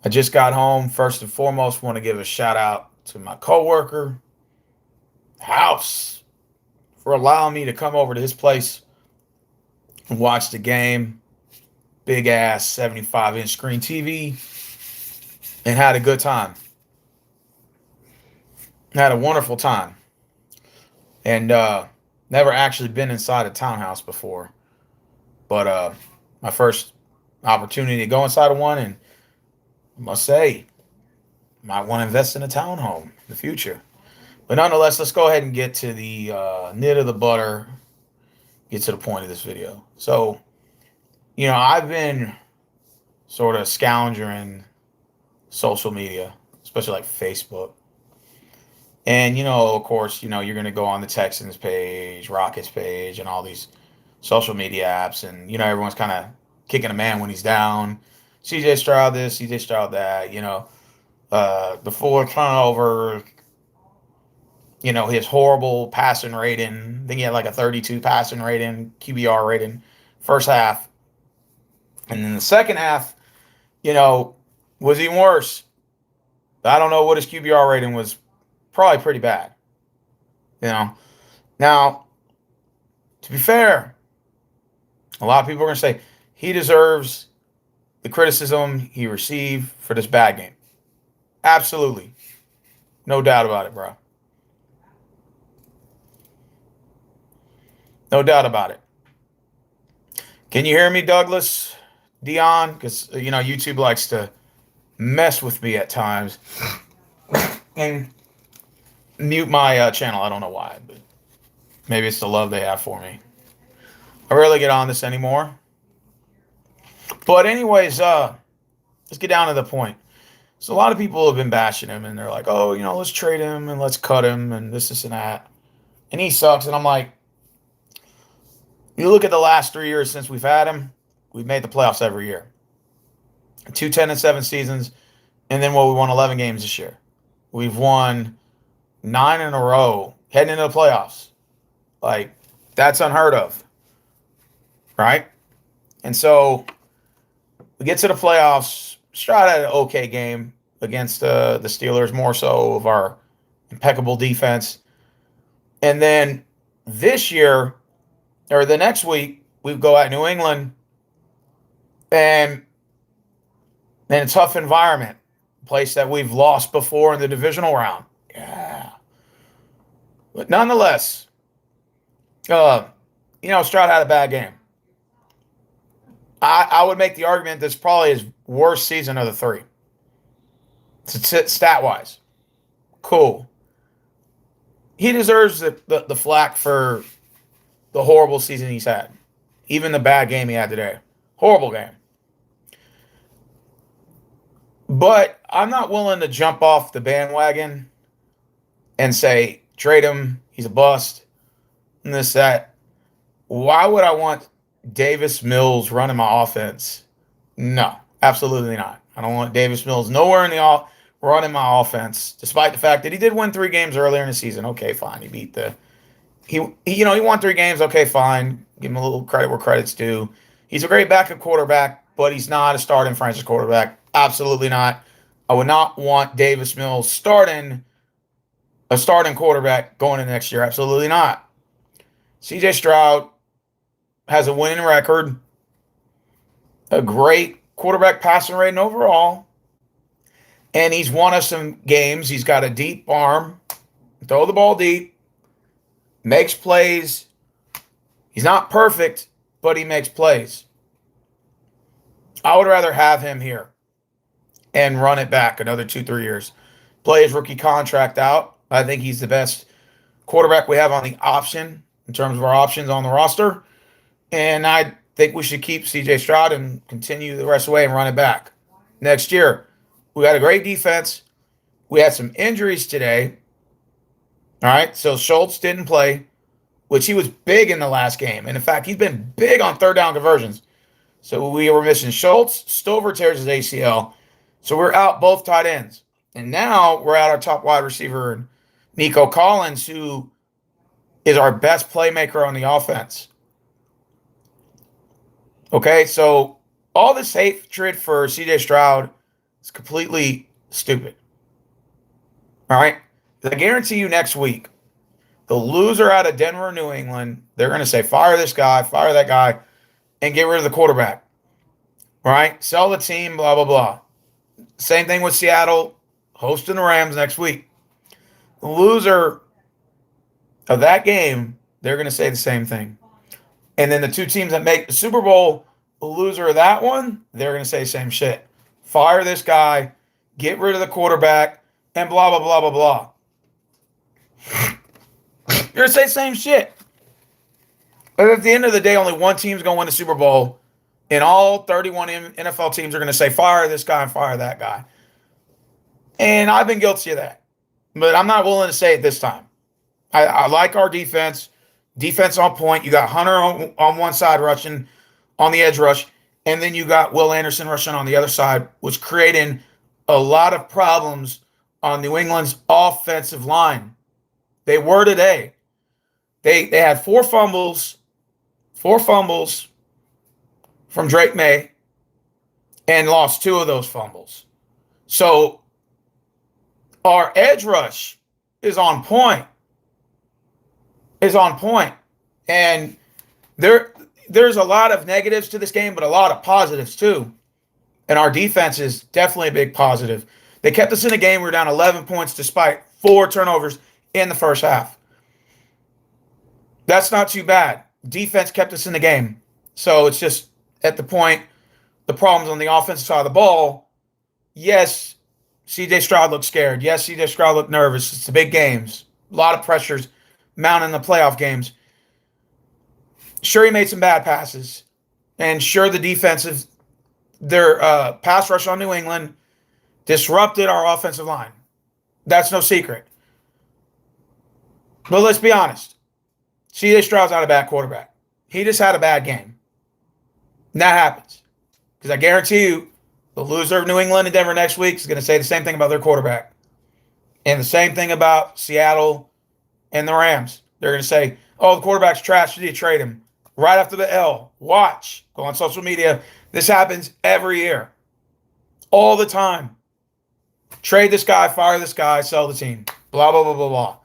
I just got home. First and foremost, want to give a shout out to my coworker, House, for allowing me to come over to his place and watch the game. Big ass 75-inch screen TV, and had a good time. Had a wonderful time. And never actually been inside a townhouse before. But my first opportunity to go inside of one, and I must say, might want to invest in a townhome in the future. But nonetheless, let's go ahead and get to the nit of the butter, get to the point of this video. So, I've been sort of scounging social media, especially like Facebook. And, of course, you're going to go on the Texans page, Rockets page, and all these social media apps. And, everyone's kind of kicking a man when he's down. CJ Stroud this, CJ Stroud that, the full turnover, his horrible passing rating. I think he had like a 32 passing rating, QBR rating, first half. And then the second half, you know, was even worse. I don't know what his QBR rating was. Probably pretty bad. You know. Now, to be fair, a lot of people are going to say he deserves the criticism he received for this bad game. Absolutely. No doubt about it, bro. No doubt about it. Can you hear me, Douglas? Dion? Because, YouTube likes to mess with me at times and mute my channel. I don't know why, but maybe it's the love they have for me. I rarely get on this anymore. But anyways, let's get down to the point. So a lot of people have been bashing him, and they're like, oh, let's trade him and let's cut him and this and that. And he sucks. And I'm like, you look at the last 3 years since we've had him, we've made the playoffs every year. 2 10-7 seasons, and then we won 11 games this year. We've won 9 in a row heading into the playoffs. Like, that's unheard of, right? And so we get to the playoffs. Stroud had an okay game against the Steelers, more so of our impeccable defense. And then this year, or the next week, we go at New England, and in a tough environment, a place that we've lost before in the divisional round. Yeah. But nonetheless, Stroud had a bad game. I would make the argument that's probably his worst season of the three. Stat-wise. Cool. He deserves the flack for the horrible season he's had. Even the bad game he had today. Horrible game. But I'm not willing to jump off the bandwagon and say, trade him, he's a bust, and this, that. Why would I want Davis Mills running my offense? No, absolutely not. I don't want Davis Mills nowhere in the running my offense, despite the fact that he did win 3 games earlier in the season. Okay, fine. He beat he won 3 games. Okay, fine. Give him a little credit where credit's due. He's a great backup quarterback, but he's not a starting franchise quarterback. Absolutely not. I would not want Davis Mills starting quarterback going into next year. Absolutely not. CJ Stroud has a winning record, a great quarterback passing rating overall, and he's won us some games. He's got a deep arm, throw the ball deep, makes plays. He's not perfect, but he makes plays. I would rather have him here and run it back another 2-3 years. Play his rookie contract out. I think he's the best quarterback we have on the option in terms of our options on the roster. And I think we should keep CJ Stroud and continue the rest of the way and run it back. Next year, we got a great defense. We had some injuries today. All right, so Schultz didn't play, which he was big in the last game. And in fact, he's been big on third down conversions. So we were missing Schultz. Stover tears his ACL. So we're out both tight ends. And now we're out our top wide receiver, Nico Collins, who is our best playmaker on the offense. Okay, so all this hatred for CJ Stroud It's completely stupid. All right? I guarantee you next week, the loser out of Denver or New England, they're going to say, fire this guy, fire that guy, and get rid of the quarterback. All right? Sell the team, blah, blah, blah. Same thing with Seattle hosting the Rams next week. The loser of that game, they're going to say the same thing. And then the two teams that make the Super Bowl, the loser of that one, they're going to say the same shit. Fire this guy, get rid of the quarterback, and blah, blah, blah, blah, blah. You're going to say the same shit. But at the end of the day, only one team's going to win the Super Bowl, and all 31 NFL teams are going to say, fire this guy and fire that guy. And I've been guilty of that. But I'm not willing to say it this time. I like our defense. Defense on point. You got Hunter on one side rushing on the edge rush, and then you got Will Anderson rushing on the other side, which creating a lot of problems on New England's offensive line. They were today. They had four fumbles from Drake May, and lost two of those fumbles. So our edge rush is on point. And there's a lot of negatives to this game, but a lot of positives too. And our defense is definitely a big positive. They kept us in the game. We were down 11 points despite 4 turnovers in the first half. That's not too bad. Defense kept us in the game. So it's just at the point, the problems on the offensive side of the ball. Yes, C.J. Stroud looked scared. Yes, C.J. Stroud looked nervous. It's the big games. A lot of pressures mounting the playoff games. Sure, he made some bad passes. And sure, the defensive, their pass rush on New England disrupted our offensive line. That's no secret. But let's be honest. C.J. Stroud's not a bad quarterback. He just had a bad game. And that happens. Because I guarantee you, the loser of New England and Denver next week is going to say the same thing about their quarterback. And the same thing about Seattle and the Rams. They're going to say, oh, the quarterback's trash. You need to trade him. Right after the L. Watch. Go on social media. This happens every year. All the time. Trade this guy, fire this guy, sell the team. Blah, blah, blah, blah, blah.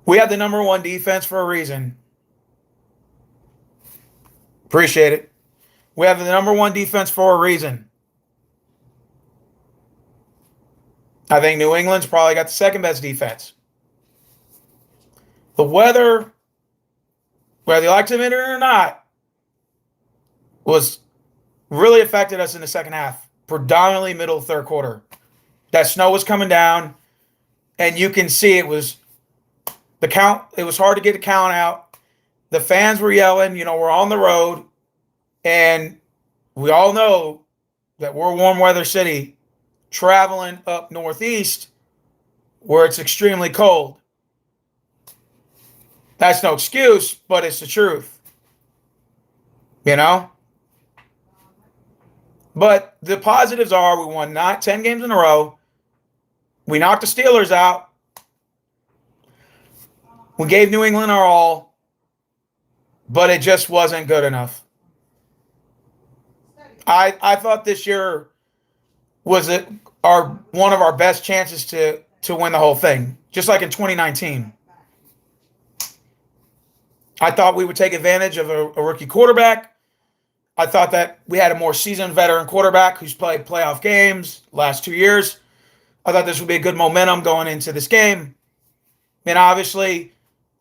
We have the number one defense for a reason. Appreciate it. We have the number one defense for a reason. I think New England's probably got the second best defense. The weather, whether you like to admit it or not, was really affected us in the second half, predominantly middle of third quarter. That snow was coming down, and you can see it was the count. It was hard to get the count out. The fans were yelling, we're on the road, and we all know that we're a warm weather city traveling up northeast where it's extremely cold. That's no excuse, but it's the truth. But the positives are we won 10 games in a row. We knocked the Steelers out. We gave New England our all, but it just wasn't good enough. I thought this year was one of our best chances to win the whole thing, just like in 2019. I thought we would take advantage of a rookie quarterback. I thought that we had a more seasoned veteran quarterback who's played playoff games last 2 years. I thought this would be a good momentum going into this game. And obviously,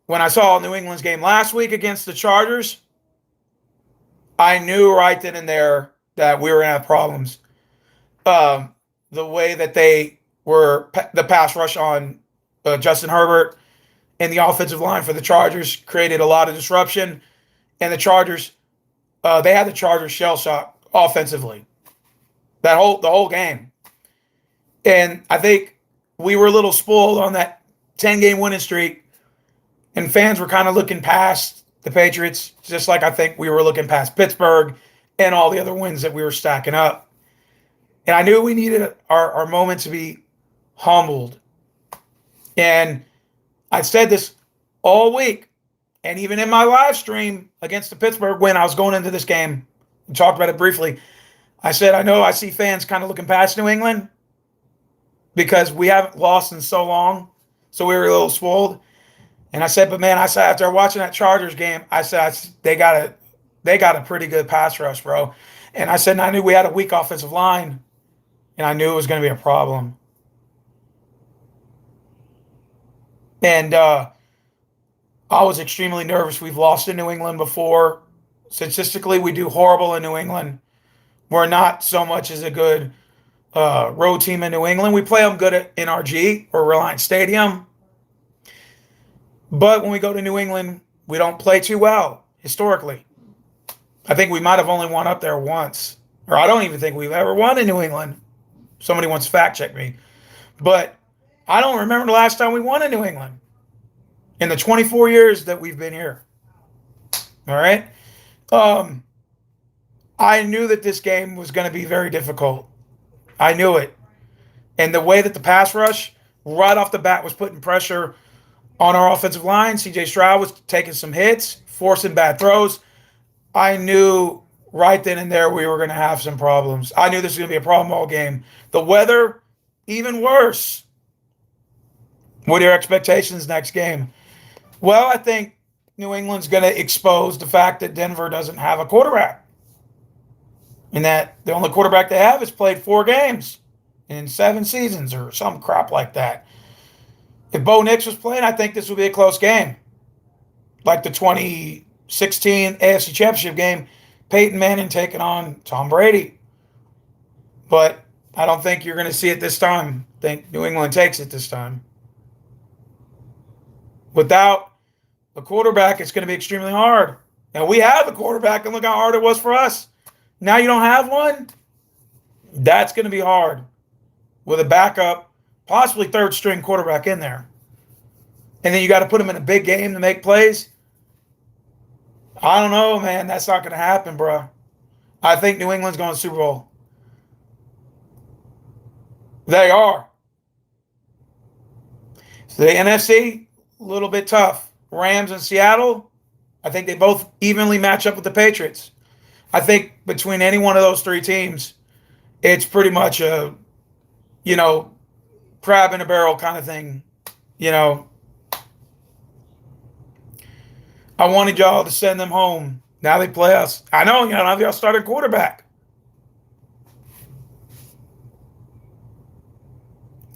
when I saw New England's game last week against the Chargers, I knew right then and there that we were going to have problems. The way that they were, the pass rush on Justin Herbert and the offensive line for the Chargers created a lot of disruption. And the Chargers, they had the Chargers shell shock offensively. The whole game. And I think we were a little spoiled on that 10-game winning streak. And fans were kind of looking past the Patriots, just like I think we were looking past Pittsburgh and all the other wins that we were stacking up. And I knew we needed our moment to be humbled. And I said this all week. And even in my live stream against the Pittsburgh win, I was going into this game and talked about it briefly. I said, I know I see fans kind of looking past New England because we haven't lost in so long. So we were a little spoiled. And I said, but man, I said after watching that Chargers game, they got a pretty good pass rush, bro. And I said, and I knew we had a weak offensive line, and I knew it was going to be a problem. And I was extremely nervous. We've lost in New England before. Statistically, we do horrible in New England. We're not so much as a good road team in New England. We play them good at NRG or Reliance Stadium. But when we go to New England, we don't play too well historically. I think we might have only won up there once. Or I don't even think we've ever won in New England. Somebody wants to fact check me. But I don't remember the last time we won in New England in the 24 years that we've been here. All right. I knew that this game was going to be very difficult. I knew it. And the way that the pass rush right off the bat was putting pressure on our offensive line, CJ Stroud was taking some hits, forcing bad throws. I knew right then and there we were going to have some problems. I knew this was going to be a problem all game. The weather, even worse. What are your expectations next game? Well, I think New England's going to expose the fact that Denver doesn't have a quarterback. And that the only quarterback they have has played 4 games in 7 seasons or some crap like that. If Bo Nix was playing, I think this would be a close game. Like the 2016 AFC Championship game, Peyton Manning taking on Tom Brady. But I don't think you're going to see it this time. I think New England takes it this time. Without a quarterback, it's going to be extremely hard. And we have a quarterback, and look how hard it was for us. Now you don't have one? That's going to be hard. With a backup, possibly third-string quarterback in there. And then you got to put him in a big game to make plays. I don't know, man. That's not going to happen, bro. I think New England's going to the Super Bowl. They are. So the NFC, a little bit tough. Rams and Seattle, I think they both evenly match up with the Patriots. I think between any one of those 3 teams, it's pretty much a, crab in a barrel kind of thing. I wanted y'all to send them home. Now they play us. I know, now y'all started quarterback.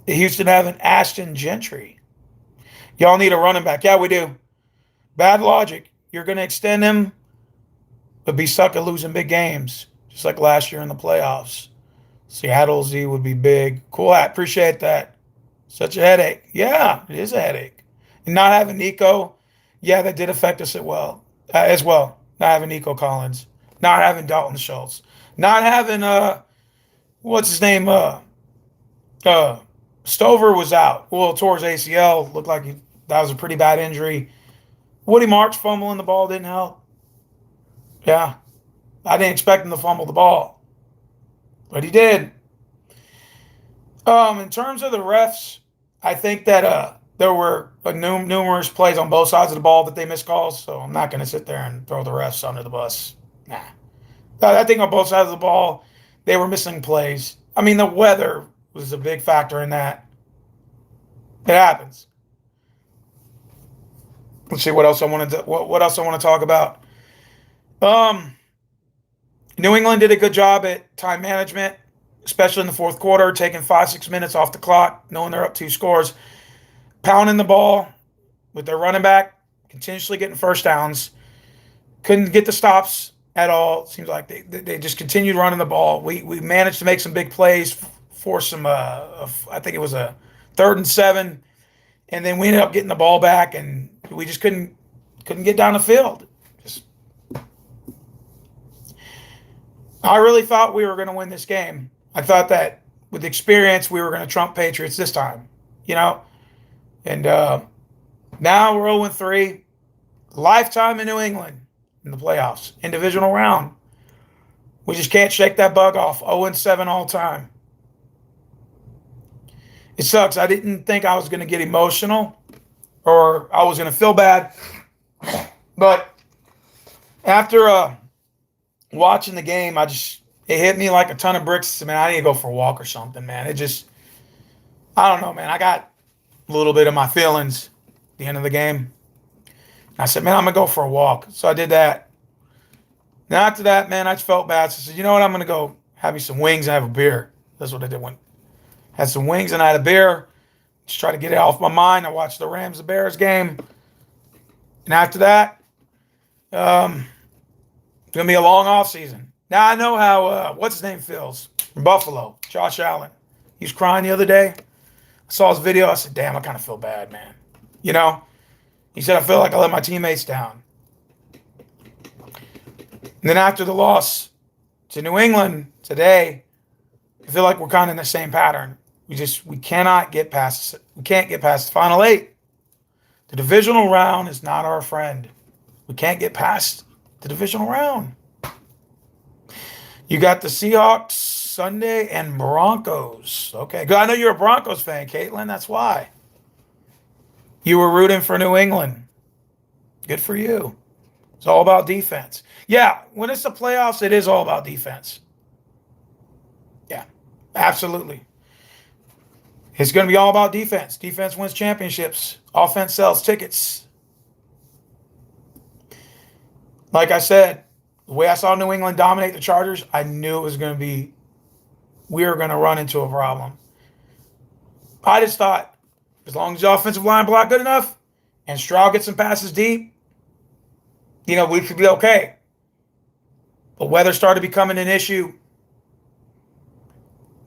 Houston having Ashton Gentry. Y'all need a running back. Yeah, we do. Bad logic. You're going to extend him, but be stuck at losing big games, just like last year in the playoffs. Seattle Z would be big. Cool. I appreciate that. Such a headache. Yeah, it is a headache. And not having Nico, yeah, that did affect us as well. Not having Nico Collins. Not having Dalton Schultz. Not having, what's his name? Stover was out. Well, towards ACL. Looked like that was a pretty bad injury. Woody Marks fumbling the ball didn't help. Yeah. I didn't expect him to fumble the ball. But he did. In terms of the refs, I think that there were numerous plays on both sides of the ball that they missed calls, so I'm not going to sit there and throw the refs under the bus. Nah. I think on both sides of the ball, they were missing plays. I mean, the weather was a big factor in that. It happens. Let's see what else I want to talk about. New England did a good job at time management, especially in the fourth quarter, taking 5-6 minutes off the clock, knowing they're up 2 scores, pounding the ball with their running back, continuously getting first downs. Couldn't get the stops at all. It seems like they just continued running the ball. We managed to make some big plays for some, I think it was a 3rd and 7, and then we ended up getting the ball back, and we just couldn't get down the field. I really thought we were going to win this game. I thought that with experience, we were going to trump Patriots this time, And now we're 0-3. Lifetime in New England in the playoffs, in divisional round. We just can't shake that bug off. 0-7 all time. It sucks. I didn't think I was going to get emotional or I was going to feel bad. But after watching the game, It hit me like a ton of bricks. Man, I need to go for a walk or something, man. I don't know, man. I got a little bit of my feelings at the end of the game. I said, man, I'm going to go for a walk. So I did that. Now, after that, man, I just felt bad. So I said, you know what? I'm going to go have me some wings and have a beer. That's what I did. Had some wings and I had a beer. Just try to get it off my mind. I watched the Rams-Bears game. And after that, it's going to be a long off season. Now, I know how, what's his name feels from Buffalo, Josh Allen. He was crying the other day. I saw his video. I said, damn, I kind of feel bad, man. You know? He said, I feel like I let my teammates down. And then after the loss to New England today, I feel like we're kind of in the same pattern. We cannot get past, we can't get past the final 8. The divisional round is not our friend. We can't get past the divisional round. You got the Seahawks Sunday and Broncos. Okay, good. I know you're a Broncos fan, Caitlin. That's why. You were rooting for New England. Good for you. It's all about defense. Yeah, when it's the playoffs, it is all about defense. Yeah, absolutely. It's going to be all about defense. Defense wins championships. Offense sells tickets. Like I said, the way I saw New England dominate the Chargers, I knew it was going to be, we were going to run into a problem. I just thought, as long as the offensive line blocked good enough and Stroud gets some passes deep, we could be okay. But weather started becoming an issue.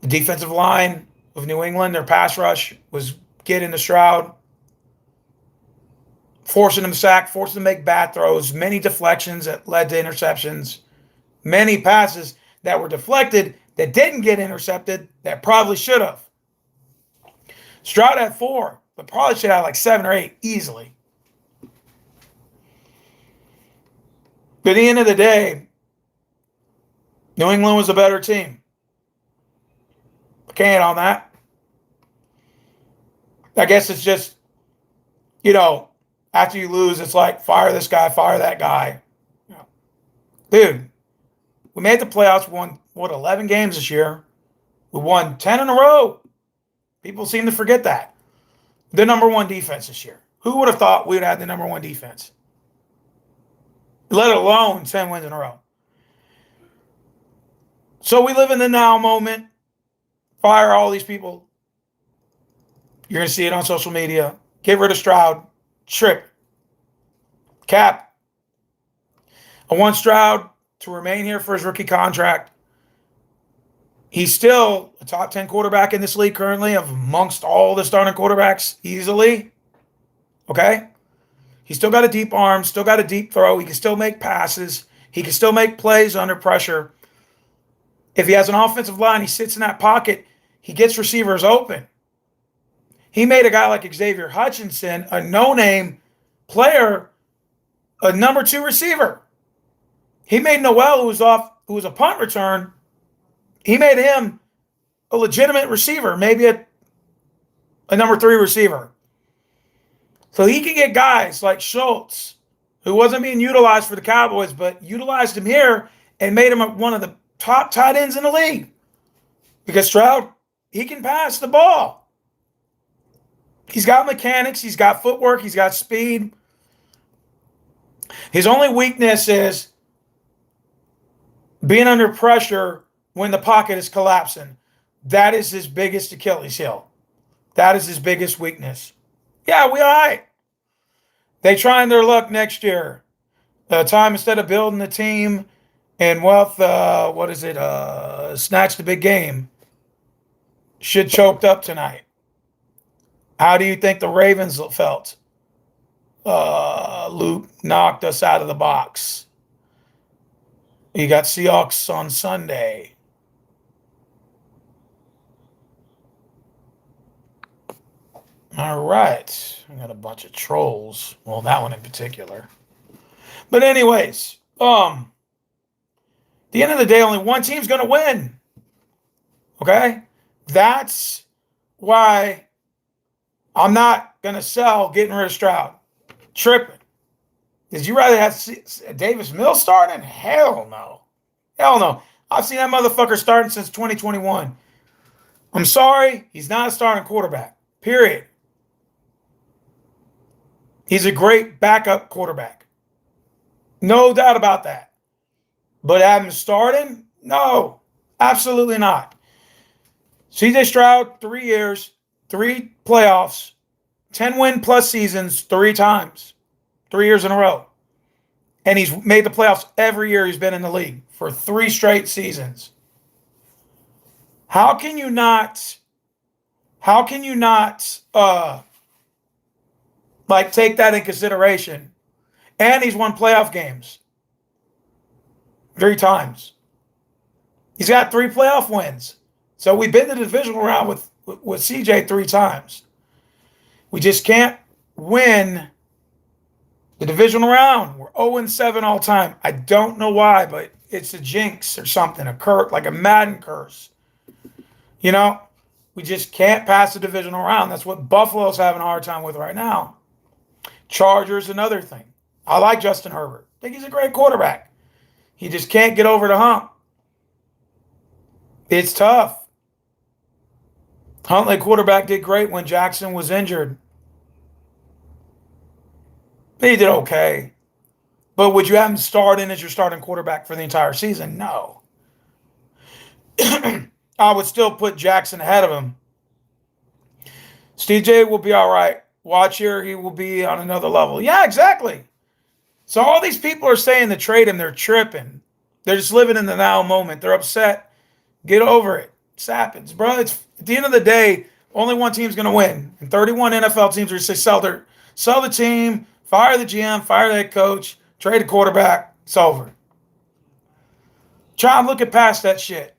The defensive line of New England, their pass rush was getting to Stroud, forcing him to sack, forcing him to make bad throws, many deflections that led to interceptions, many passes that were deflected that didn't get intercepted that probably should have. Stroud had 4, but probably should have like 7 or 8 easily. But at the end of the day, New England was a better team. I can't on that. I guess it's just, after you lose, it's like fire this guy, fire that guy. Dude, we made the playoffs. We won, 11 games this year. We won 10 in a row. People seem to forget that. The number 1 defense this year. Who would have thought we would have the number 1 defense? Let alone 10 wins in a row. So we live in the now moment. Fire all these people. You're going to see it on social media. Get rid of Stroud. Trip. Cap. I want Stroud to remain here for his rookie contract. He's still a top 10 quarterback in this league currently, amongst all the starting quarterbacks easily. Okay? He's still got a deep arm, still got a deep throw. He can still make passes. He can still make plays under pressure. If he has an offensive line, he sits in that pocket, he gets receivers open. He made a guy like Xavier Hutchinson, a no-name player, a number 2 receiver. He made Noel, who was a punt return, he made him a legitimate receiver, maybe a number 3 receiver. So he can get guys like Schultz, who wasn't being utilized for the Cowboys, but utilized him here and made him one of the top tight ends in the league. Because Stroud, he can pass the ball. He's got mechanics, he's got footwork, he's got speed. His only weakness is being under pressure when the pocket is collapsing. That is his biggest Achilles heel. That is his biggest weakness. Yeah, we all right. They trying their luck next year. Time instead of building the team and wealth, snatch the big game. Should choked up tonight. How do you think the Ravens felt? Luke knocked us out of the box. You got Seahawks on Sunday. All right. I got a bunch of trolls. Well, that one in particular. But anyways, at the end of the day, only one team's going to win. Okay? That's why I'm not going to sell getting rid of Stroud. Tripping. Did you rather have Davis Mills starting? Hell no. Hell no. I've seen that motherfucker starting since 2021. I'm sorry, he's not a starting quarterback. Period. He's a great backup quarterback. No doubt about that. But have him starting? No, absolutely not. CJ Stroud, 3 years, 3 playoffs, 10-win plus seasons 3 times, 3 years in a row. And he's made the playoffs every year he's been in the league for 3 straight seasons. How can you not like take that in consideration? And he's won playoff games 3 times. He's got 3 playoff wins. So we've been to the divisional round with CJ 3 times. We just can't win the divisional round. We're 0-7 all time. I don't know why, but it's a jinx or something, a curse, like a Madden curse. You know, we just can't pass the divisional round. That's what Buffalo's having a hard time with right now. Chargers, another thing. I like Justin Herbert. I think he's a great quarterback. He just can't get over the hump. It's tough. Huntley quarterback did great when Jackson was injured. He did okay. But would you have him starting as your starting quarterback for the entire season? No. I would still put Jackson ahead of him. CJ will be all right. Watch here, he will be on another level. Yeah, exactly. So all these people are saying to trade him, they're tripping. They're just living in the now moment. They're upset. Get over it. It happens, bro. It's at the end of the day, only one team's going to win. And 31 NFL teams are going to say sell the team, fire the GM, fire the head coach, trade the quarterback. It's over. Try and look at past that shit.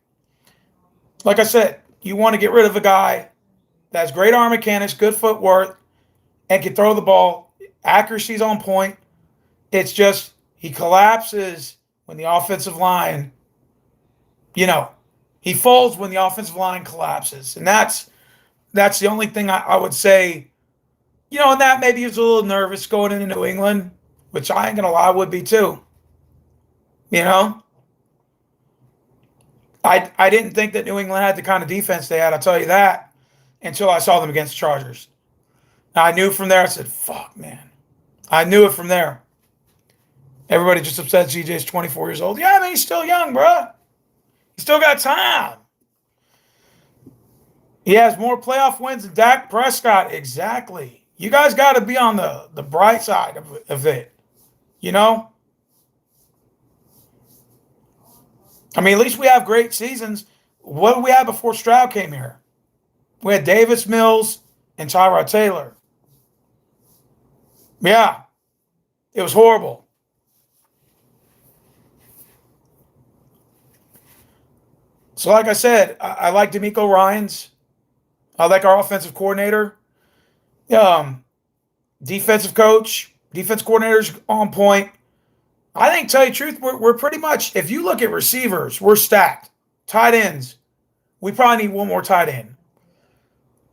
Like I said, you want to get rid of a guy that has great arm mechanics, good footwork, and can throw the ball. Accuracy's on point. It's just he collapses when the offensive line, he folds when the offensive line collapses. And that's the only thing I would say, and that maybe he was a little nervous going into New England, which I ain't going to lie, would be too. I didn't think that New England had the kind of defense they had, I'll tell you that, until I saw them against the Chargers. I knew from there, I said, fuck, man. I knew it from there. Everybody just upset CJ's 24 years old. Yeah, he's still young, bro. He's still got time. He has more playoff wins than Dak Prescott. Exactly. You guys got to be on the bright side of it. At least we have great seasons. What did we have before Stroud came here? We had Davis Mills and Tyrod Taylor. Yeah. It was horrible. So like I said, I like DeMeco Ryans. I like our offensive coordinator. Defensive coach, defense coordinator's on point. I think, tell you the truth, we're pretty much, if you look at receivers, we're stacked. Tight ends, we probably need one more tight end.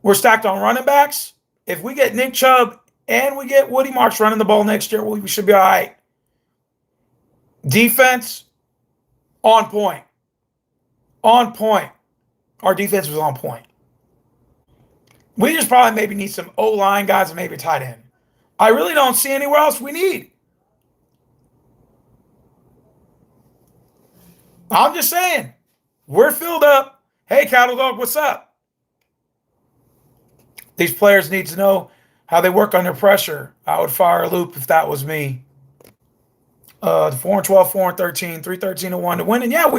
We're stacked on running backs. If we get Nick Chubb and we get Woody Marks running the ball next year, we should be all right. Defense, on point. On point. Our defense was on point. We just probably maybe need some O-line guys and maybe tight end. I really don't see anywhere else we need. I'm just saying, we're filled up. Hey, Cattle Dog, what's up? These players need to know how they work under pressure. I would fire a loop if that was me. 4-12, 4-13, 3-13-1 to win. And yeah,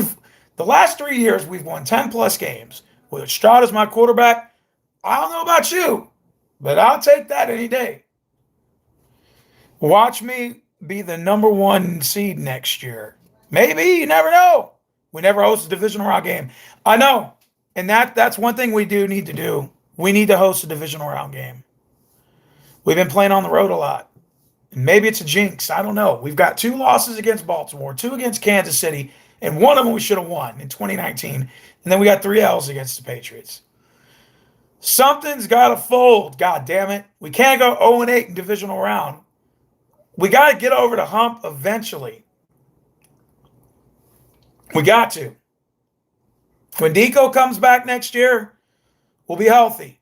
the last 3 years we've won 10 plus games. With Stroud as my quarterback, I don't know about you, but I'll take that any day. Watch me be the number 1 seed next year. Maybe, you never know. We never host a divisional round game. I know. And that's one thing we do need to do. We need to host a divisional round game. We've been playing on the road a lot. Maybe it's a jinx. I don't know. We've got 2 losses against Baltimore, 2 against Kansas City, and one of them we should have won in 2019. And then we got 3 L's against the Patriots. Something's got to fold. God damn it. We can't go 0-8 in divisional round. We got to get over the hump eventually. We got to. When Deco comes back next year, we'll be healthy.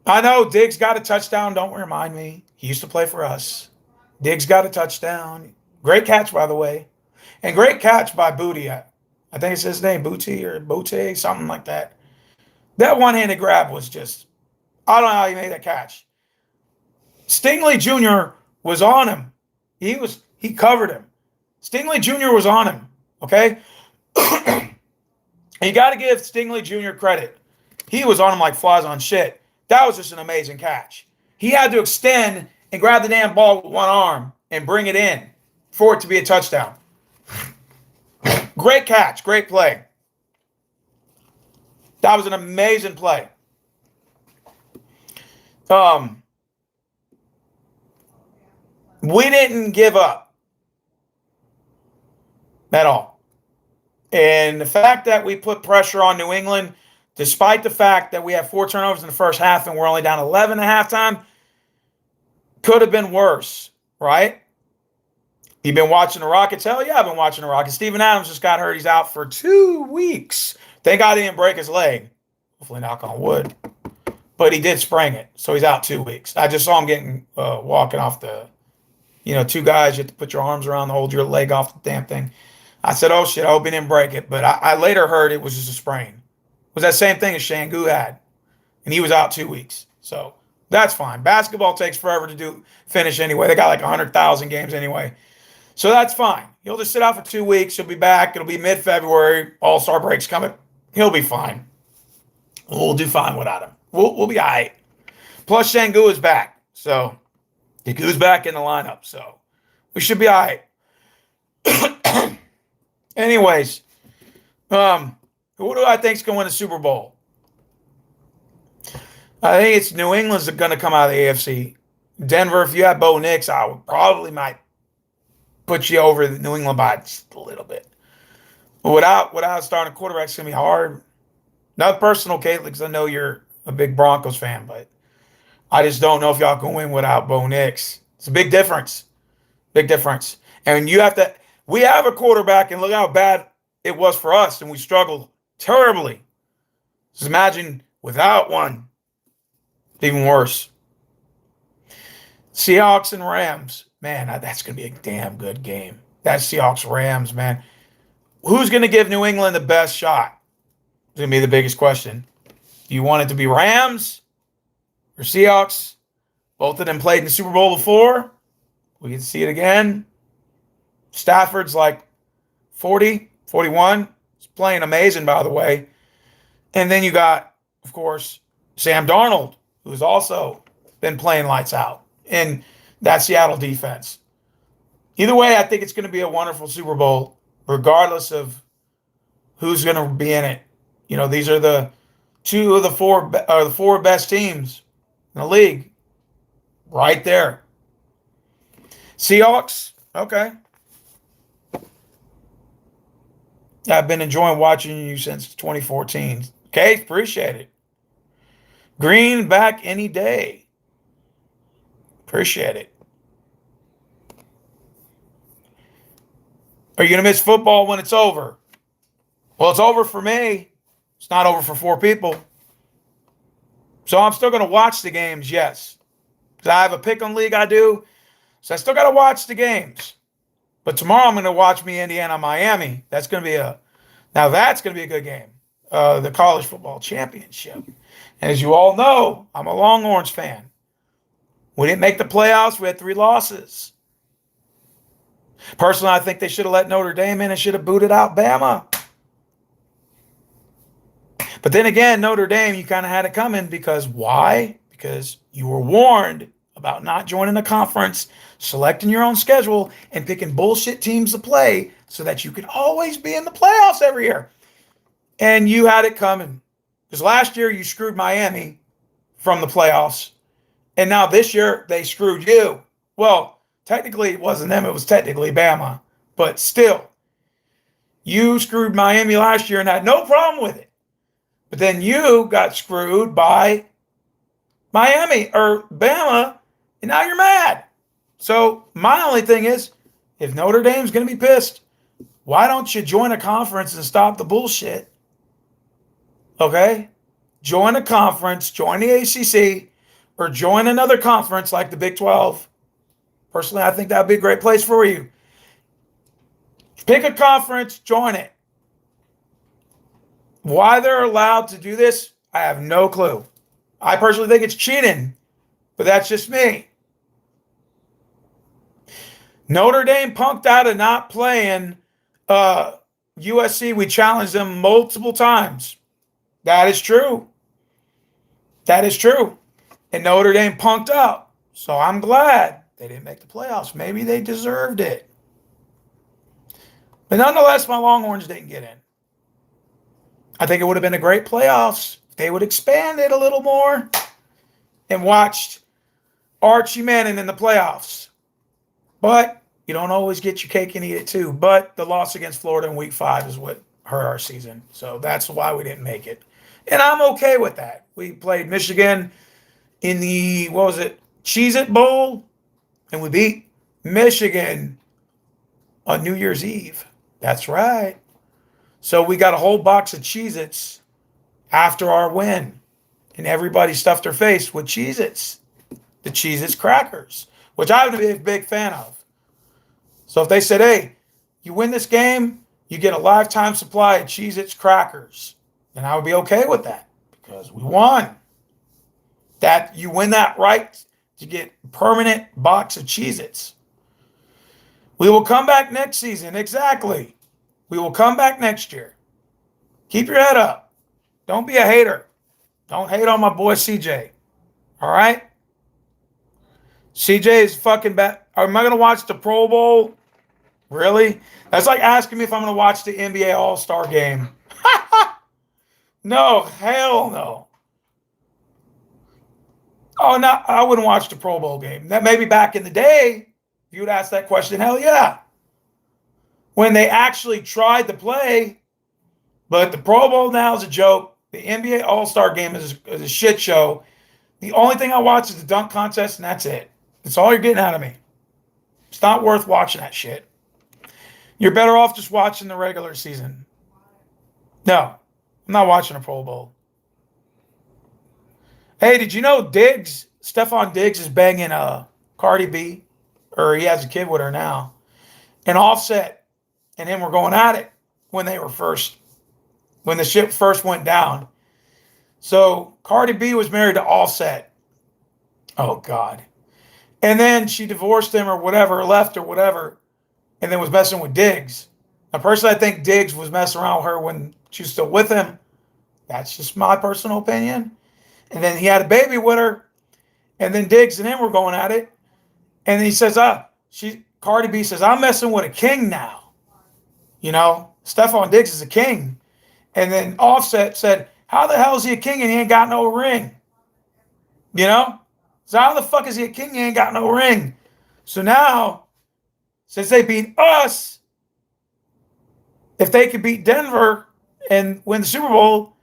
I know Diggs got a touchdown. Don't remind me. He used to play for us. Diggs got a touchdown. Great catch, by the way. And great catch by Booty. I think it's his name, Booty or Booty, something like that. That one-handed grab was just, I don't know how he made that catch. Stingley Jr. was on him. He covered him. Stingley Jr. was on him. Okay? You got to give Stingley Jr. credit. He was on him like flies on shit. That was just an amazing catch. He had to extend and grab the damn ball with one arm and bring it in for it to be a touchdown. Great catch. Great play. That was an amazing play. We didn't give up at all. And the fact that we put pressure on New England, despite the fact that we had 4 turnovers in the first half and we're only down 11 at halftime, could have been worse, right? You been watching the Rockets? Hell yeah, I've been watching the Rockets. Steven Adams just got hurt. He's out for 2 weeks. Thank God he didn't break his leg. Hopefully, knock on wood. But he did sprain it, so he's out 2 weeks. I just saw him getting walking off the, 2 guys. You have to put your arms around to hold your leg off the damn thing. I said, oh, shit, I hope he didn't break it. But I later heard it was just a sprain. It was that same thing as Shangu had. And he was out 2 weeks. So that's fine. Basketball takes forever to finish anyway. They got like 100,000 games anyway. So that's fine. He'll just sit out for 2 weeks. He'll be back. It'll be mid-February. All-Star break's coming. He'll be fine. We'll do fine without him. We'll be all right. Plus, Shangu is back. So, Deku's back in the lineup. So, we should be all right. Anyways, who do I think is going to win the Super Bowl? I think it's New England's going to come out of the AFC. Denver, if you had Bo Nix, I would probably might put you over New England by just a little bit. But without starting a quarterback, it's going to be hard. Not personal, Caitlin, because I know you're a big Broncos fan, but I just don't know if y'all can win without Bo Nix. It's a big difference. Big difference. And we have a quarterback, and look how bad it was for us, and we struggled terribly. Just imagine without one. Even worse. Seahawks and Rams. Man, that's going to be a damn good game. That Seahawks-Rams, man. Who's going to give New England the best shot? It's going to be the biggest question. Do you want it to be Rams or Seahawks? Both of them played in the Super Bowl before. We get to see it again. Stafford's like 40, 41. He's playing amazing, by the way. And then you got, of course, Sam Darnold, who's also been playing lights out in that Seattle defense. Either way, I think it's going to be a wonderful Super Bowl, regardless of who's going to be in it. These are the the four best teams in the league, right there. Seahawks, okay. I've been enjoying watching you since 2014. Okay, appreciate it. Green back any day. Appreciate it. Are you going to miss football when it's over? Well, it's over for me. It's not over for 4 people. So I'm still going to watch the games, yes. Because I have a pick-em league I do. So I still got to watch the games. But tomorrow I'm going to watch Indiana, Miami. That's going to be a good game. The college football championship. And as you all know, I'm a Longhorns fan. We didn't make the playoffs. We had 3 losses. Personally, I think they should have let Notre Dame in and should have booted out Bama. But then again, Notre Dame, you kind of had it coming because why? Because you were warned about not joining the conference, selecting your own schedule, and picking bullshit teams to play so that you could always be in the playoffs every year. And you had it coming. Because last year you screwed Miami from the playoffs. And now this year they screwed you. Well, technically it wasn't them. It was technically Bama. But still, you screwed Miami last year and had no problem with it. But then you got screwed by Miami or Bama, and now you're mad. So my only thing is, if Notre Dame's going to be pissed, why don't you join a conference and stop the bullshit Okay? Join a conference, join the ACC, or join another conference like the Big 12. Personally, I think that would be a great place for you. Pick a conference, join it. Why they're allowed to do this, I have no clue. I personally think it's cheating, but that's just me. Notre Dame punked out of not playing USC. We challenged them multiple times. That is true. That is true. And Notre Dame punked out. So I'm glad they didn't make the playoffs. Maybe they deserved it. But nonetheless, my Longhorns didn't get in. I think it would have been a great playoffs if they would expand it a little more and watched Archie Manning in the playoffs. But you don't always get your cake and eat it too. But the loss against Florida in week 5 is what hurt our season. So that's why we didn't make it. And I'm okay with that. We played Michigan in the, Cheez-It Bowl. And we beat Michigan on New Year's Eve. That's right. So we got a whole box of Cheez-Its after our win. And everybody stuffed their face with Cheez-Its. The Cheez-Its crackers, which I would be a big fan of. So if they said, hey, you win this game, you get a lifetime supply of Cheez-Its crackers, then I would be okay with that because we won. That you win that right to get a permanent box of Cheez-Its. We will come back next season. Exactly. We will come back next year. Keep your head up. Don't be a hater. Don't hate on my boy CJ. All right? CJ is fucking bad. Am I going to watch the Pro Bowl? Really? That's like asking me if I'm going to watch the NBA All-Star game. No, hell no. Oh, no, I wouldn't watch the Pro Bowl game. That maybe back in the day, if you would ask that question, hell yeah. When they actually tried to play, but the Pro Bowl now is a joke. The NBA All-Star game is a shit show. The only thing I watch is the dunk contest, and that's it. That's all you're getting out of me. It's not worth watching that shit. You're better off just watching the regular season. No, I'm not watching a Pro Bowl. Hey, did you know Stephon Diggs is banging Cardi B? Or he has a kid with her now. And Offset and him were going at it when the shit first went down. So Cardi B was married to Offset. Oh, God. And then she divorced him or whatever, left or whatever, and then was messing with Diggs. Now, personally, I think Diggs was messing around with her when she was still with him. That's just my personal opinion. And then he had a baby with her, and then Diggs and him were going at it. And then he says, Cardi B says, I'm messing with a king now. You know, Stephon Diggs is a king. And then Offset said, how the hell is he a king and he ain't got no ring? You know? So how the fuck is he a king and he ain't got no ring? So now, since they beat us, if they could beat Denver and win the Super Bowl,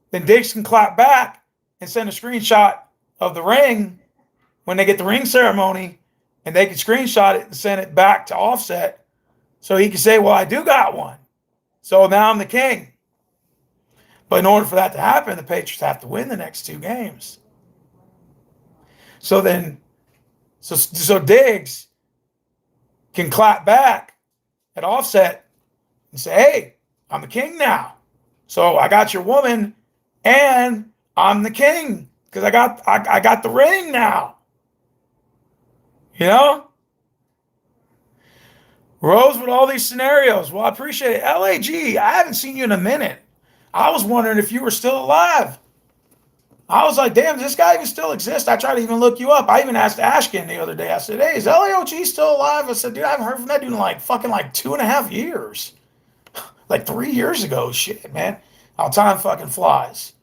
then Diggs can clap back and send a screenshot of the ring when they get the ring ceremony, and they can screenshot it and send it back to Offset so he can say, well, I do got one. So now I'm the king. But in order for that to happen, the Patriots have to win the next 2 games. So Diggs can clap back at Offset and say, hey, I'm the king now. So I got your woman and I'm the king because I got the ring now. You know? Rose with all these scenarios. Well, I appreciate it. LAG, I haven't seen you in a minute. I was wondering if you were still alive. I was like, damn, does this guy even still exist? I tried to even look you up. I even asked Ashkin the other day. I said, hey, is LAOG still alive? I said, dude, I haven't heard from that dude in like 2.5 years. Like 3 years ago. Shit, man. How time fucking flies.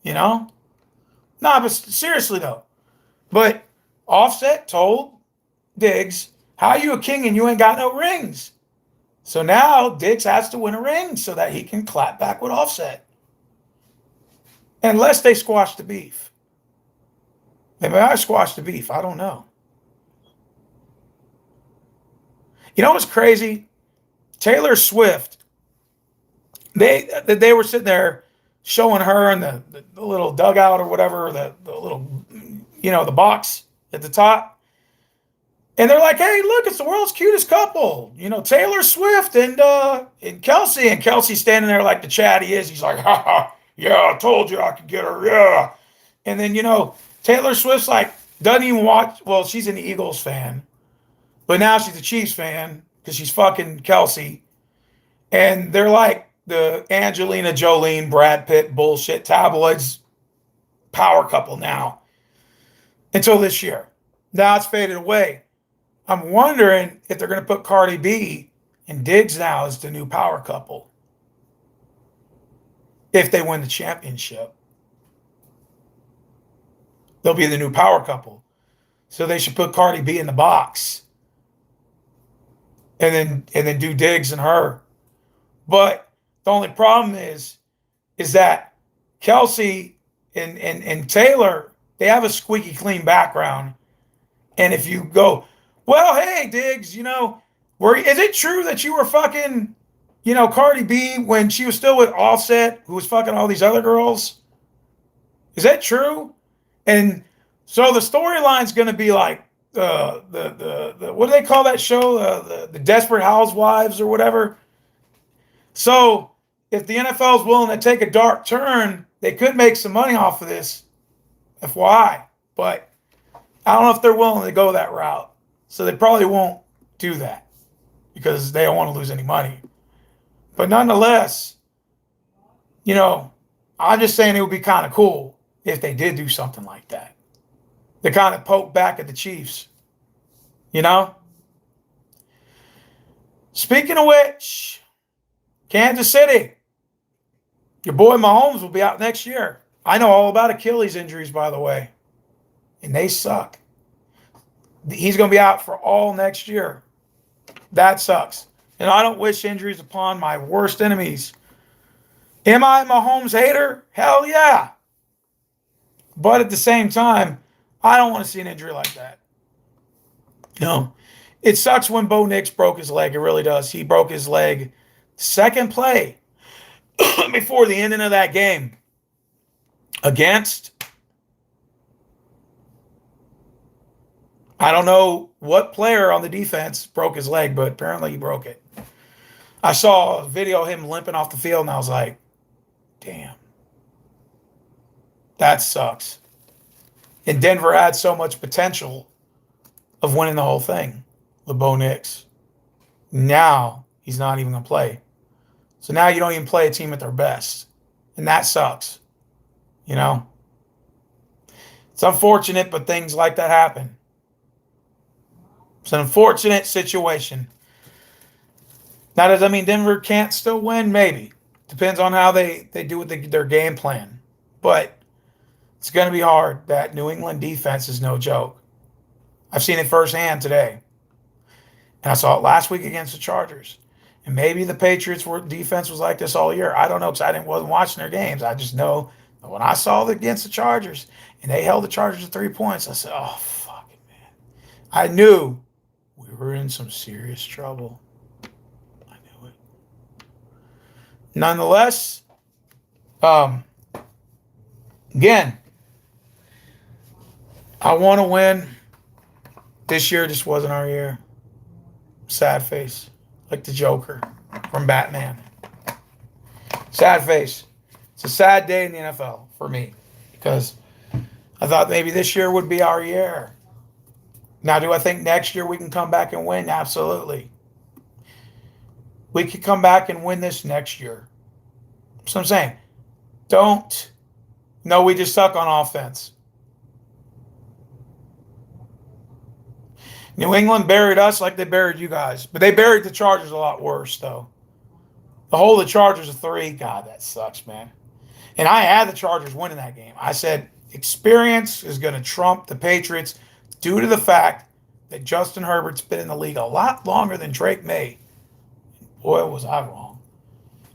You know? Nah, but seriously though. But Offset told Diggs, how you a king and you ain't got no rings? So now Diggs has to win a ring so that he can clap back with Offset. Unless they squash the beef. They might squash the beef. I don't know. You know what's crazy? Taylor Swift, they were sitting there showing her in the little dugout or whatever, the little, the box at the top. And they're like, hey, look, it's the world's cutest couple. Taylor Swift and Kelsey. And Kelsey's standing there like the Chad he is. He's like, ha ha, yeah, I told you I could get her, yeah. And then, Taylor Swift's like, doesn't even watch. Well, she's an Eagles fan. But now she's a Chiefs fan because she's fucking Kelsey. And they're like the Angelina Jolie, Brad Pitt bullshit tabloids power couple now. Until this year. Now it's faded away. I'm wondering if they're going to put Cardi B and Diggs now as the new power couple. If they win the championship. They'll be the new power couple. So they should put Cardi B in the box. And then do Diggs and her. But the only problem is that Kelsey and Taylor, they have a squeaky clean background. And if you go, well, hey, Diggs, is it true that you were fucking, Cardi B when she was still with Offset, who was fucking all these other girls? Is that true? And so the storyline's going to be like the what do they call that show? The Desperate Housewives or whatever. So if the NFL is willing to take a dark turn, they could make some money off of this. FYI. But I don't know if they're willing to go that route. So they probably won't do that because they don't want to lose any money. But nonetheless, I'm just saying it would be kind of cool if they did do something like that. They kind of poke back at the Chiefs. Speaking of which, Kansas City, your boy Mahomes will be out next year. I know all about Achilles injuries, by the way. And they suck. He's going to be out for all next year. That sucks. And I don't wish injuries upon my worst enemies. Am I a Mahomes hater? Hell yeah. But at the same time, I don't want to see an injury like that. No. It sucks when Bo Nix broke his leg. It really does. He broke his leg second play before the ending of that game against, I don't know what player on the defense broke his leg, but apparently he broke it. I saw a video of him limping off the field, and I was like, damn. That sucks. And Denver had so much potential of winning the whole thing with Bo Nix. Now he's not even going to play. So now you don't even play a team at their best. And that sucks. It's unfortunate, but things like that happen. It's an unfortunate situation. Now, does that mean Denver can't still win? Maybe. Depends on how they do with their game plan. But it's going to be hard. That New England defense is no joke. I've seen it firsthand today. And I saw it last week against the Chargers. And maybe the Patriots' defense was like this all year. I don't know because I wasn't watching their games. I just know that when I saw it against the Chargers and they held the Chargers to 3 points, I said, oh, fuck it, man. I knew we were in some serious trouble. I knew it. Nonetheless, again, I want to win. This year just wasn't our year. Sad face. Like the Joker from Batman. Sad face. It's a sad day in the NFL for me because I thought maybe this year would be our year. Now, do I think next year we can come back and win? Absolutely. We could come back and win this next year. So I'm saying, we just suck on offense. New England buried us like they buried you guys. But they buried the Chargers a lot worse, though. The whole of the Chargers of 3, God, that sucks, man. And I had the Chargers winning that game. I said experience is going to trump the Patriots due to the fact that Justin Herbert's been in the league a lot longer than Drake May. Boy, was I wrong.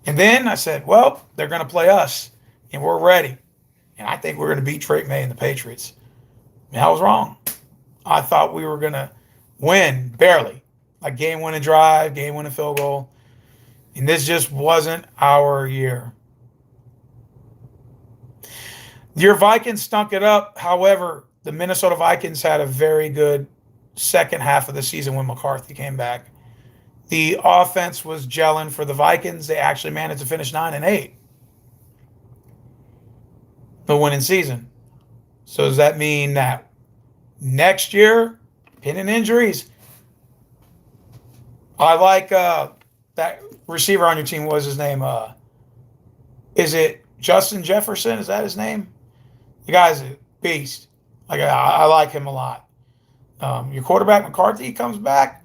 And then I said, well, they're going to play us, and we're ready. And I think we're going to beat Drake May and the Patriots. And I was wrong. I thought we were going to win, barely. Like game-winning drive, game-winning field goal. And this just wasn't our year. Your Vikings stunk it up. However, the Minnesota Vikings had a very good second half of the season when McCarthy came back. The offense was gelling for the Vikings. They actually managed to finish 9-8, the winning season. So does that mean that next year, pending injuries, I like that receiver on your team. What was his name? Is it Justin Jefferson? Is that his name? The guy's a beast. Like I like him a lot. Your quarterback McCarthy comes back.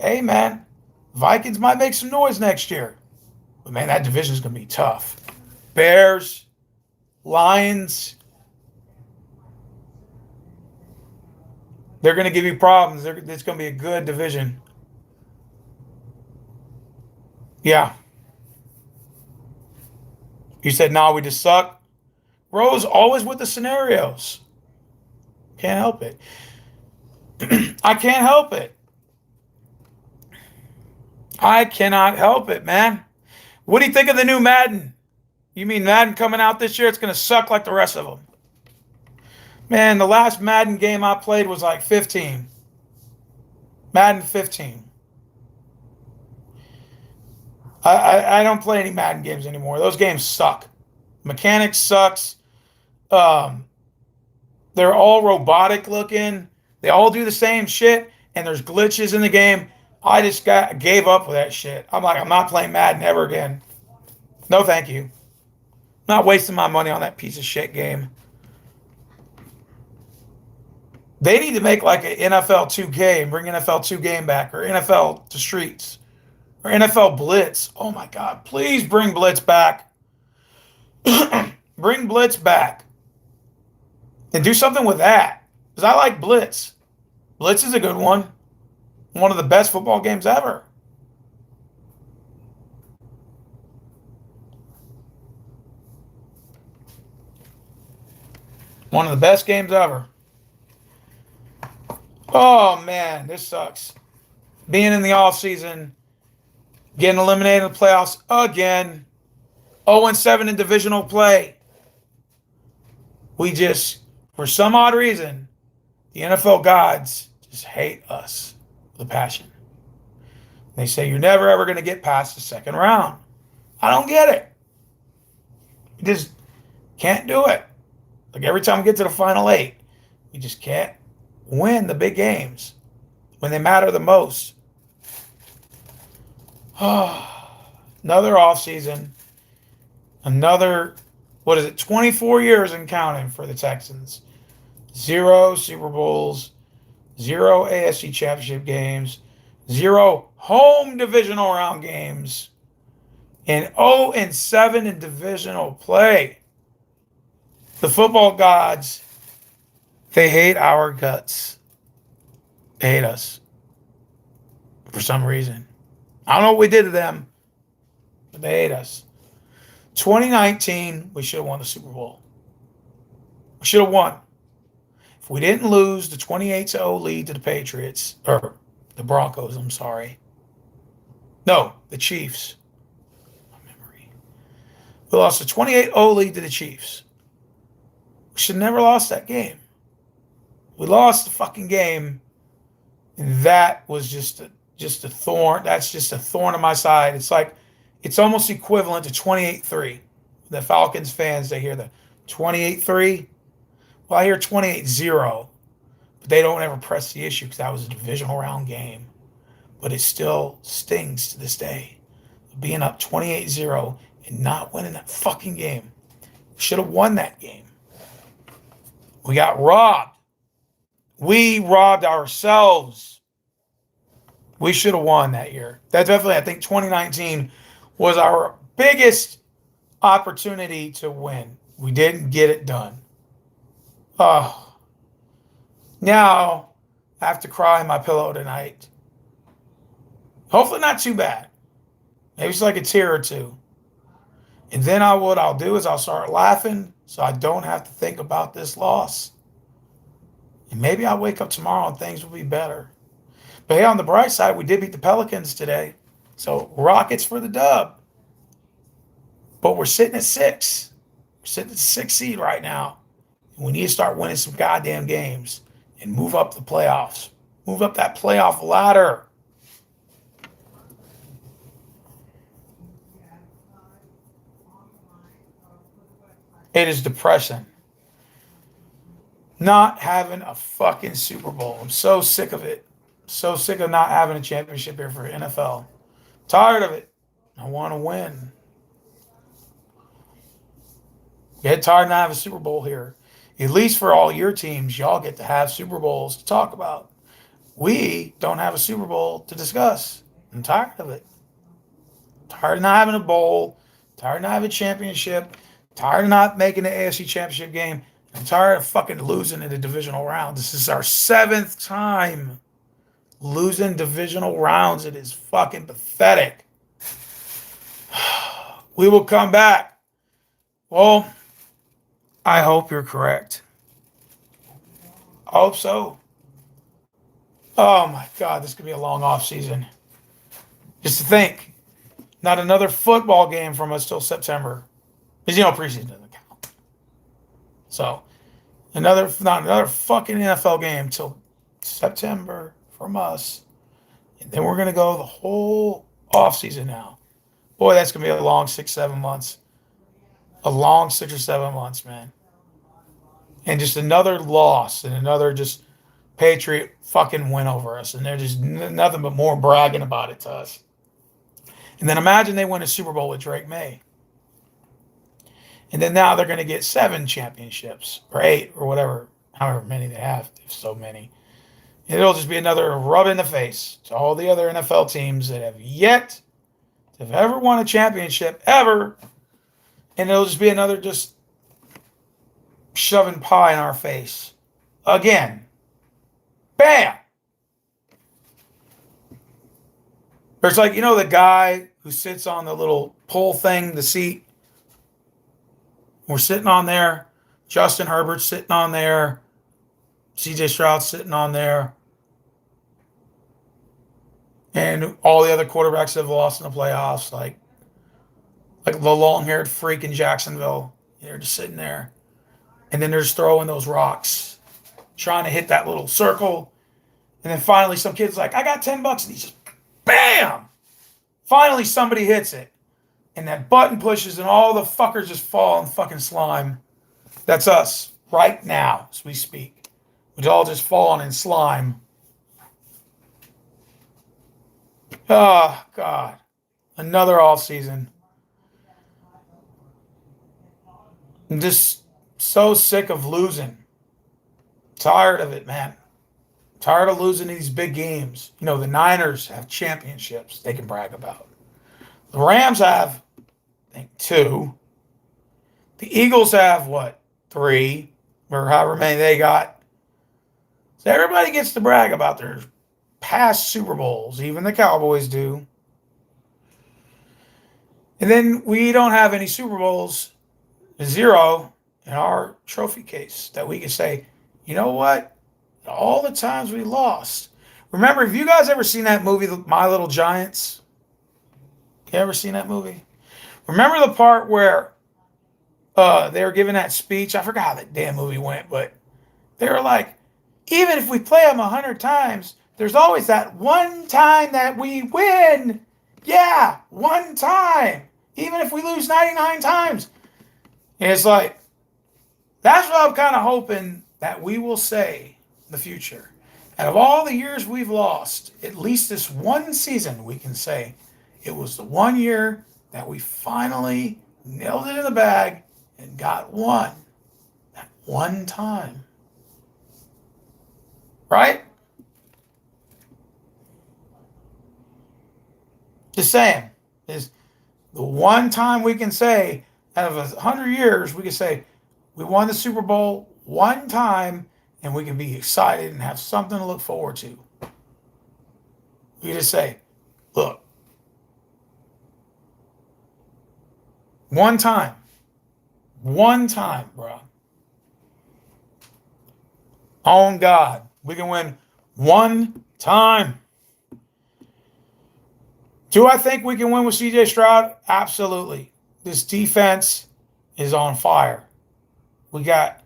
Hey man, Vikings might make some noise next year. But man, that division is going to be tough. Bears, Lions, they're going to give you problems. It's going to be a good division. Yeah. You said, no, we just suck. Rose always with the scenarios. Can't help it. I can't help it. I cannot help it, man. What do you think of the new Madden? You mean Madden coming out this year? It's going to suck like the rest of them. Man, the last Madden game I played was like 15. Madden 15. I don't play any Madden games anymore. Those games suck. Mechanics sucks. They're all robotic looking. They all do the same shit, and there's glitches in the game. I just gave up with that shit. I'm like, I'm not playing Madden ever again. No, thank you. Not wasting my money on that piece of shit game. They need to make like an NFL 2K and bring NFL 2 game back, or NFL to Streets, or NFL Blitz. Oh my God, please bring Blitz back. Bring Blitz back. And do something with that. Because I like Blitz. Blitz is a good one. One of the best football games ever. One of the best games ever. Oh, man, this sucks. Being in the offseason, getting eliminated in the playoffs again. 0-7 in divisional play. We just, for some odd reason, the NFL gods just hate us with a passion. They say you're never, ever going to get past the second round. I don't get it. You just can't do it. Like every time we get to the final 8, we just can't win the big games when they matter the most. Another offseason. Another, 24 years and counting for the Texans. 0 Super Bowls, 0 AFC Championship games, 0 home divisional round games, and 0-7 in divisional play. The football gods, they hate our guts. They hate us for some reason. I don't know what we did to them, but they hate us. 2019, we should have won the Super Bowl. We should have won. If we didn't lose the 28-0 lead to the Patriots, or the Broncos, I'm sorry. No, the Chiefs. My memory. We lost a 28-0 lead to the Chiefs. We should have never lost that game. We lost the fucking game, and that was just a thorn. That's just a thorn in my side. It's like, it's almost equivalent to 28-3. The Falcons fans, they hear the 28-3. Well, I hear 28-0, but they don't ever press the issue because that was a divisional round game. But it still stings to this day. Being up 28-0 and not winning that fucking game. We should have won that game. We got robbed. We robbed ourselves. We should have won that year. That definitely, I think 2019 was our biggest opportunity to win. We didn't get it done. Oh, now I have to cry in my pillow tonight. Hopefully not too bad. Maybe it's like a tear or two. And then what I'll do is I'll start laughing so I don't have to think about this loss. And maybe I'll wake up tomorrow and things will be better. But hey, on the bright side, we did beat the Pelicans today. So Rockets for the dub. But we're sitting at 6. We're sitting at 6 seed right now. We need to start winning some goddamn games and move up the playoffs. Move up that playoff ladder. It is depressing. Not having a fucking Super Bowl. I'm so sick of it. So sick of not having a championship here for NFL. Tired of it. I want to win. Get tired of not having a Super Bowl here. At least for all your teams, y'all get to have Super Bowls to talk about. We don't have a Super Bowl to discuss. I'm tired of it. Tired of not having a bowl. Tired of not having a championship. Tired of not making the AFC championship game. I'm tired of fucking losing in the divisional round. This is our 7th time losing divisional rounds. It is fucking pathetic. We will come back. Well, I hope you're correct. I hope so. Oh my God, this could be a long off season. Just to think, not another football game from us till September. Because preseason doesn't count. So, not another fucking NFL game till September from us. And then we're going to go the whole off season now. Boy, that's going to be a long 6-7 months. A long 6 or 7 months, man. And just another loss and another just Patriot fucking win over us. And they're just nothing but more bragging about it to us. And then imagine they win a Super Bowl with Drake May. And then now they're going to get 7 championships or 8 or whatever, however many they have. There's so many. And it'll just be another rub in the face to all the other NFL teams that have yet to have ever won a championship ever. And it'll just be another just shoving pie in our face. Again. Bam! It's like, the guy who sits on the little pole thing, the seat. We're sitting on there. Justin Herbert's sitting on there. CJ Stroud sitting on there. And all the other quarterbacks that have lost in the playoffs, like the long-haired freak in Jacksonville. They're just sitting there. And then they're just throwing those rocks, trying to hit that little circle. And then finally some kid's like, I got $10. And he's just, bam! Finally somebody hits it. And that button pushes and all the fuckers just fall in fucking slime. That's us right now as we speak. We've all just fallen in slime. Oh, God. Another off season. I'm just so sick of losing. Tired of it, man. Tired of losing these big games. The Niners have championships they can brag about. The Rams have, I think, 2. The Eagles have, 3? Or however many they got. So everybody gets to brag about their past Super Bowls. Even the Cowboys do. And then we don't have any Super Bowls, 0, in our trophy case that we can say, you know what? All the times we lost. Remember, have you guys ever seen that movie, My Little Giants? You ever seen that movie? Remember the part where they were giving that speech? I forgot how that damn movie went, but they were like, even if we play them 100 times, there's always that one time that we win. Yeah, one time. Even if we lose 99 times. And it's like, that's what I'm kind of hoping that we will say in the future. Out of all the years we've lost, at least this one season we can say it was the one year that we finally nailed it in the bag and got one. That one time. Right? Just saying. Is the one time we can say, out of 100 years, we can say, we won the Super Bowl one time, and we can be excited and have something to look forward to. We just say, look, one time, bro. On God, we can win one time. Do I think we can win with CJ Stroud? Absolutely. This defense is on fire. We got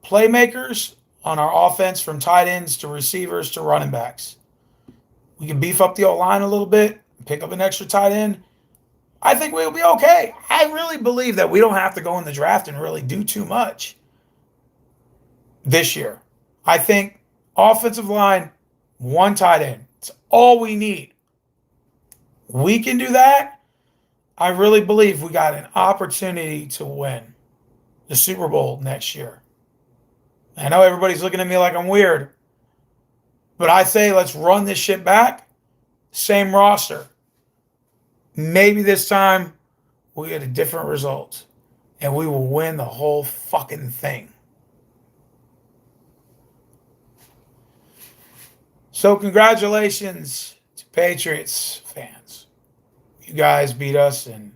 playmakers on our offense from tight ends to receivers to running backs. We can beef up the O-line a little bit, pick up an extra tight end. I think we'll be okay. I really believe that we don't have to go in the draft and really do too much this year. I think offensive line, one tight end. It's all we need. We can do that. I really believe we got an opportunity to win the Super Bowl next year. I know everybody's looking at me like I'm weird, but I say let's run this shit back. Same roster. Maybe this time we'll get a different result and we will win the whole fucking thing. So congratulations to Patriots fans. You guys beat us and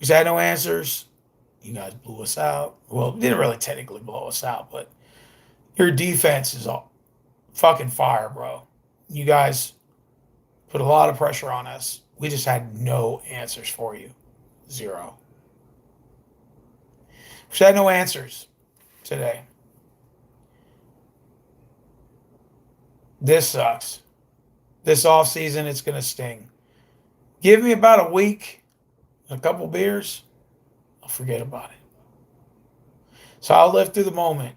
we had no answers. You guys blew us out. Well, didn't really technically blow us out, but your defense is all fucking fire, bro. You guys put a lot of pressure on us. We just had no answers for you. Zero. We had no answers today. This sucks. This offseason, it's going to sting. Give me about a week, a couple beers, I'll forget about it. So I'll live through the moment.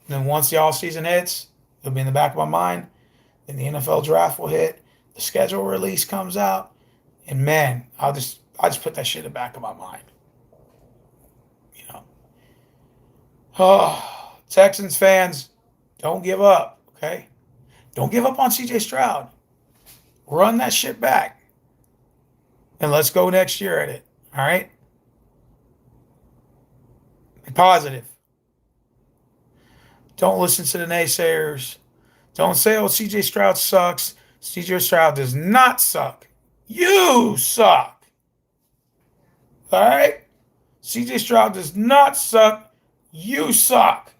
And then once the offseason hits, it'll be in the back of my mind. Then the NFL draft will hit. The schedule release comes out. And man, I'll just put that shit in the back of my mind. You know. Oh, Texans fans, don't give up, okay? Don't give up on CJ Stroud. Run that shit back. And let's go next year at it. All right? Be positive. Don't listen to the naysayers. Don't say, oh, CJ Stroud sucks. CJ Stroud does not suck. You suck. All right? CJ Stroud does not suck. You suck.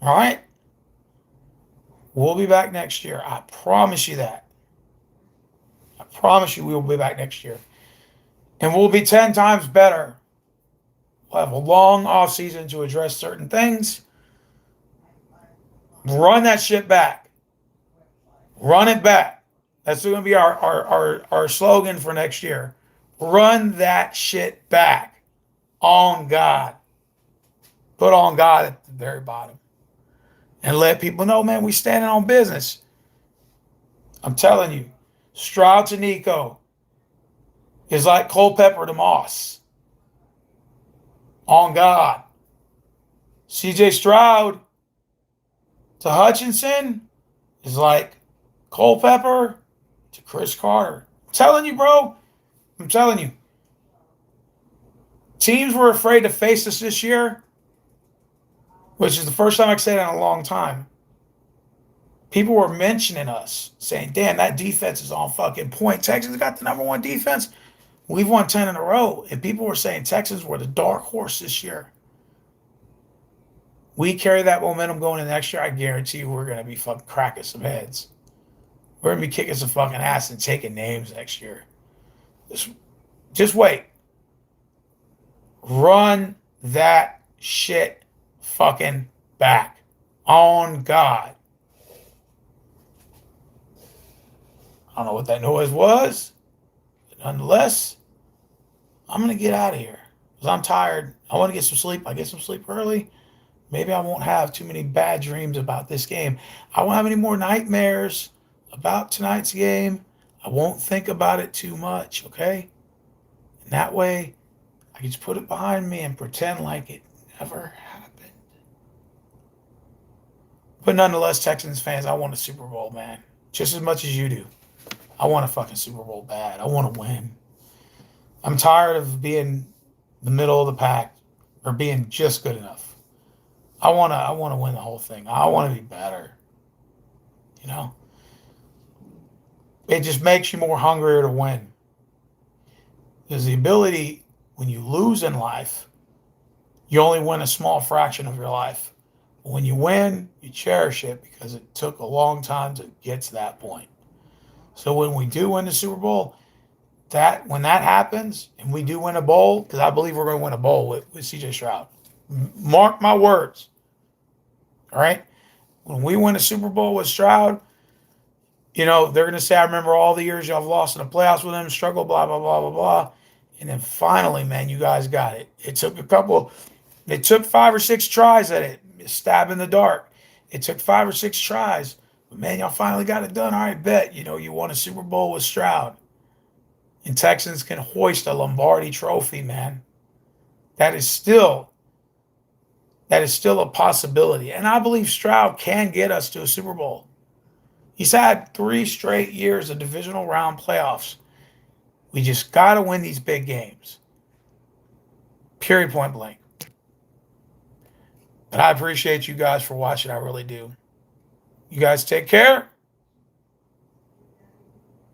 All right? We'll be back next year. I promise you that. I promise you we will be back next year. And we'll be 10 times better. We'll have a long off season to address certain things. Run that shit back. Run it back. That's going to be our slogan for next year. Run that shit back. On God. Put on God at the very bottom. And let people know, man, we standing on business. I'm telling you, Stroud to Nico is like Culpepper to Moss. On God. CJ Stroud to Hutchinson is like Culpepper to Chris Carter. I'm telling you, bro. I'm telling you. Teams were afraid to face us this year, which is the first time I've said it in a long time. People were mentioning us, saying, damn, that defense is on fucking point. Texans got the number one defense. We've won 10 in a row. And people were saying Texans were the dark horse this year. We carry that momentum going into next year. I guarantee you we're going to be fucking cracking some heads. We're going to be kicking some fucking ass and taking names next year. Just wait. Run that shit fucking back. On God. I don't know what that noise was. But nonetheless, I'm going to get out of here. Because I'm tired. I want to get some sleep. I get some sleep early. Maybe I won't have too many bad dreams about this game. I won't have any more nightmares about tonight's game. I won't think about it too much, okay? And that way, I can just put it behind me and pretend like it never happened. But nonetheless, Texans fans, I want a Super Bowl, man. Just as much as you do. I want a fucking Super Bowl bad. I want to win. I'm tired of being the middle of the pack or being just good enough. I want to win the whole thing. I want to be better. You know? It just makes you more hungrier to win. There's the ability, when you lose in life, you only win a small fraction of your life. But when you win, you cherish it because it took a long time to get to that point. So when we do win the Super Bowl, when that happens, and we do win a bowl, because I believe we're going to win a bowl with CJ Stroud. Mark my words. All right. When we win a Super Bowl with Stroud, they're going to say, I remember all the years y'all have lost in the playoffs with him, struggle, blah, blah, blah, blah, blah. And then finally, man, you guys got it. It took 5 or 6 tries at it, stab in the dark. It took 5 or 6 tries. But man, y'all finally got it done. All right, bet. You won a Super Bowl with Stroud. And Texans can hoist a Lombardi trophy, man. That is still a possibility. And I believe Stroud can get us to a Super Bowl. He's had 3 straight years of divisional round playoffs. We just got to win these big games. Period, point blank. But I appreciate you guys for watching. I really do. You guys take care.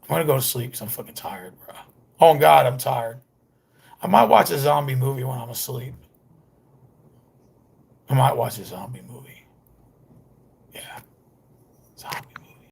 I'm going to go to sleep because I'm fucking tired, bro. Oh, God, I'm tired. I might watch a zombie movie when I'm asleep. I might watch a zombie movie.